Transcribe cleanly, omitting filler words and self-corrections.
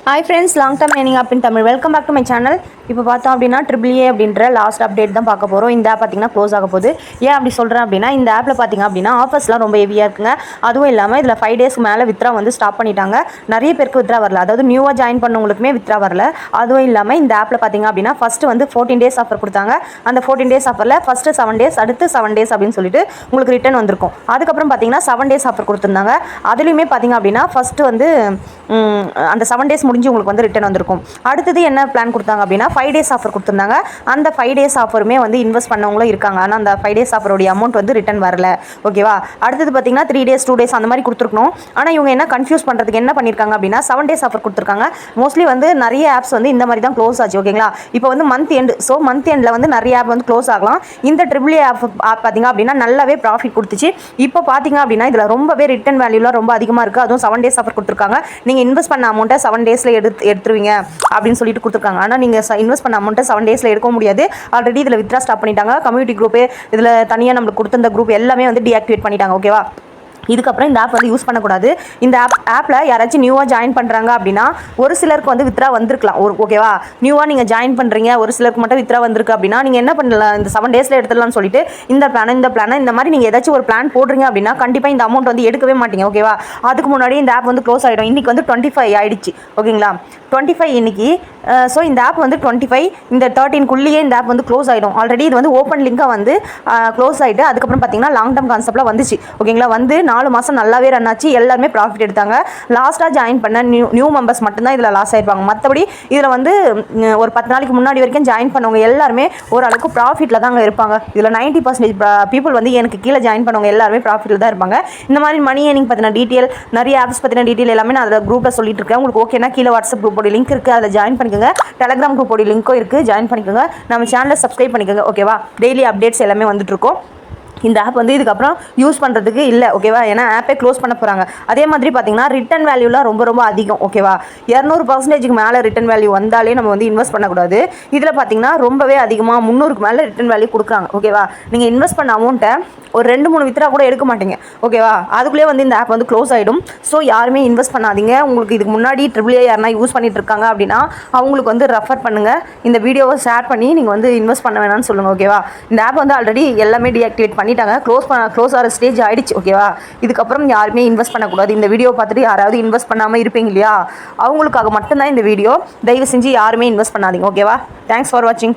Hi friends, long term earning up in Tamil. Welcome back to my channel. இப்போ பார்த்தோம் அப்படின்னா AAA அப்படின்ற last update தான் பார்க்க போகிறோம். இந்த ஆப் பார்த்தீங்கன்னா க்ளோஸ் ஆக போகுது. ஏன் அப்படி சொல்கிறேன் அப்படின்னா இந்த ஆப்பில் பார்த்தீங்க அப்படின்னா ஆஃபர்ஸ்லாம் ரொம்ப ஹெவியாக இருக்குங்க. அதுவும் இல்லாமல் இதில் 5 டேஸ்க்கு மேலே வித்ரா வந்து ஸ்டாப் பண்ணிட்டாங்க. நிறைய பேருக்கு வித்ரா வரல, அதாவது நியூவாக ஜாயின் பண்ணவங்களுக்குமே வித்ரா வரல. அதுவும் இல்லாமல் இந்த ஆப்பில் பார்த்தீங்க அப்படின்னா ஃபஸ்ட்டு வந்து 14 டேஸ் ஆஃபர் கொடுத்தாங்க. அந்த 14 டேஸ் ஆஃபரில் ஃபஸ்ட்டு 7 டேஸ், அடுத்து 7 டேஸ் அப்படின்னு சொல்லிட்டு உங்களுக்கு ரிட்டர்ன் வந்திருக்கும். அதுக்கப்புறம் பார்த்தீங்கன்னா 7 டேஸ் ஆஃபர் கொடுத்துருந்தாங்க. அதுலேயுமே பார்த்தீங்க அப்படின்னா ஃபஸ்ட்டு வந்து அந்த 7 டேஸ் முடிஞ்சு உங்களுக்கு வந்து ரிட்டர்ன் வந்திருக்கும். அடுத்தது என்ன பிளான் கொடுத்தாங்க அப்படின்னா 5 டேஸ் ஆஃபர் கொடுத்துருந்தாங்க. அந்த 5 டேஸ் ஆஃபருமே வந்து இன்வெஸ்ட் பண்ணவங்களும் இருக்காங்க. ஆனால் அந்த 5 டேஸ் ஆஃபருடைய அமௌண்ட் வந்து ரிட்டர்ன் வரல. ஓகேவா? அடுத்தது பார்த்தீங்கன்னா 3 டேஸ் 2 டேஸ் அந்த மாதிரி கொடுத்துருக்கணும். ஆனால் இவங்க என்ன கன்ஃபியூஸ் பண்ணுறதுக்கு என்ன பண்ணியிருக்காங்க அப்படின்னா 7 டேஸ் ஆஃபர் கொடுத்துருக்காங்க. மோஸ்ட்லி வந்து நிறைய ஆப்ஸ் வந்து இந்த மாதிரி தான் க்ளோஸ் ஆச்சு. ஓகேங்களா? இப்போ வந்து மந்த் எண்டு, ஸோ மந்த் எண்டில் வந்து நிறைய ஆப் வந்து க்ளோஸ் ஆகலாம். இந்த AAA ஆப் பார்த்தீங்க அப்படின்னா நல்லாவே ப்ராஃபிட் கொடுத்துச்சு. இப்போ பார்த்தீங்க அப்படின்னா இதில் ரொம்பவே ரிட்டர்ன் வேல்யூலாம் ரொம்ப அதிகமாக இருக்குது. அதுவும் 7 டேஸ் ஆஃபர் கொடுத்துருக்காங்க. நீங்கள் இன்வெஸ்ட் பண்ண அமௌண்ட்டை 7 டேஸில் எடுத்துருவீங்க அப்படின்னு சொல்லிட்டு கொடுத்துருக்காங்க. ஆனால் நீங்கள் இன்வெஸ்ட் பண்ண அமௌண்ட்டை 7 டேஸில் எடுக்க முடியாது. ஆல்ரெடி இதில் வித்ரா ஸ்டாப் பண்ணிட்டாங்க. கம்யூனிட்டி குரூப்பு இதில் தனியாக நம்மளுக்கு கொடுத்த குரூப் எல்லாமே வந்து டீஆக்டிவேட் பண்ணிட்டாங்க. ஓகேவா? இதுக்கப்புறம் இந்த ஆப் வந்து யூஸ் பண்ணக்கூடாது. இந்த ஆப்பில் யாராச்சும் நியூவாக ஜாயின் பண்ணுறாங்க அப்படின்னா ஒரு சிலருக்கு வந்து வித்ரா வந்திருக்கலாம். ஓகேவா? நியூவாக நீங்கள் ஜாயின் பண்ணுறீங்க, ஒரு சிலருக்கு மட்டும் வித்ரா வந்திருக்கு அப்படின்னா நீங்கள் என்ன பண்ணலாம், இந்த 7 டேஸில் எடுத்துடலாம்னு சொல்லிட்டு இந்த பிளானை இந்த மாதிரி நீங்கள் ஏதாச்சும் ஒரு பிளான் போடுறீங்க அப்படின்னா கண்டிப்பாக இந்த அமௌண்ட் வந்து எடுக்கவே மாட்டீங்க. ஓகேவா? அதுக்கு முன்னாடி இந்த ஆப் வந்து க்ளோஸ் ஆகிடும். இன்றைக்கி வந்து 25 ஆகிடுச்சு. ஓகேங்களா? 25 இன்னைக்கு. ஸோ இந்த ஆப் வந்து 25 இந்த 13க்குள்ளேயே இந்த ஆப் வந்து க்ளோஸ் ஆகிடும். ஆல்ரெடி இது வந்து ஓப்பன் லிங்காக வந்து க்ளோஸ் ஆகிட்டு அதுக்கப்புறம் பார்த்தீங்கன்னா லாங் டர்ம் கான்செப்டில் வந்துச்சு. ஓகேங்களா? வந்து 4 மாதம் நல்லாவே ரன் ஆச்சு. எல்லாருமே ப்ராஃபிட் எடுத்தாங்க. லாஸ்ட்டாக ஜாயின் பண்ண நியூ மெம்பர்ஸ் மட்டும்தான் இதில் லாஸ் ஆகிருப்பாங்க. மற்றபடி இதில் வந்து ஒரு 10 நாளைக்கு முன்னாடி வரைக்கும் ஜாயின் பண்ணவங்க எல்லாருமே ஓரளவுக்கு ப்ராஃபிட்டில் தாங்க இருப்பாங்க. இதில் 90% பீப்புள் வந்து எனக்கு கீழே ஜாயின் பண்ணவங்க எல்லாருமே ப்ராஃபிட்டில் தான் இருப்பாங்க. இந்த மாதிரி மணி ஏர்னிங் பற்றின டீட்டெயில், நிறைய ஆப்ஸ் பற்றின டீட்டெயில் எல்லாமே நான் அதில் குரூப்பில் சொல்லிட்டு இருக்கேன். உங்களுக்கு ஓகேனா கீழே வாட்ஸ்அப் குரூப்போட லிங்க் இருக்குது, அதில் ஜாயின் பண்ணிக்கோங்க. டெலகிராம் குரூப்போட லிங்க்கும் இருக்குது, ஜாயின் பண்ணிக்கோங்க. நம்ம சேனலை சப்ஸ்கிரைப் பண்ணிக்கோங்க. ஓகேவா? டெய்லி அப்டேட்ஸ் எல்லாமே வந்துட்டு இருக்கோம். இந்த ஆப் வந்து இதுக்கப்புறம் யூஸ் பண்ணுறதுக்கு இல்லை. ஓகேவா? ஏன்னா ஆப்பே க்ளோஸ் பண்ண போகிறாங்க. அதே மாதிரி பார்த்தீங்கன்னா ரிட்டன் வேல்யூலாம் ரொம்ப ரொம்ப அதிகம். ஓகேவா? 200% மேலே ரிட்டன் வேல்யூ வந்தாலே நம்ம வந்து இன்வெஸ்ட் பண்ணக்கூடாது. இதில் பார்த்தீங்கன்னா ரொம்பவே அதிகமாக 300க்கு மேலே ரிட்டன் வேல்யூ கொடுக்குறாங்க. ஓகேவா? நீங்கள் இன்வெஸ்ட் பண்ண அமௌண்ட்டை ஒரு 2-3 வித்ரா கூட எடுக்க மாட்டீங்க. ஓகேவா? அதுக்குள்ளே வந்து இந்த ஆப் வந்து க்ளோஸ் ஆகிடும். ஸோ யாருமே இன்வெஸ்ட் பண்ணாதீங்க. உங்களுக்கு இதுக்கு முன்னாடி AAA யாருனா யூஸ் பண்ணிட்டு இருக்காங்க அப்படின்னா அவங்களுக்கு வந்து ரெஃபர் பண்ணுங்கள். இந்த வீடியோவை ஷேர் பண்ணி நீங்கள் வந்து இன்வெஸ்ட் பண்ண வேணாம்னு சொல்லுங்கள். ஓகேவா? இந்த ஆப் வந்து ஆல்ரெடி எல்லாமே டீஆக்டிவேட் பண்ணிட்டாங்க. க்ளோஸ் ஆகிற ஸ்டேஜ் ஆகிடுச்சு. ஓகேவா? இதுக்கப்புறம் யாருமே இன்வெஸ்ட் பண்ணக்கூடாது. இந்த வீடியோ பார்த்துட்டு யாராவது இன்வெஸ்ட் பண்ணாமல் இருப்பீங்க இல்லையா, அவங்களுக்காக மட்டும்தான் இந்த வீடியோ. தயவு செஞ்சு யாருமே இன்வெஸ்ட் பண்ணாதீங்க. ஓகேவா? தேங்க்ஸ் ஃபார் வாட்சிங்.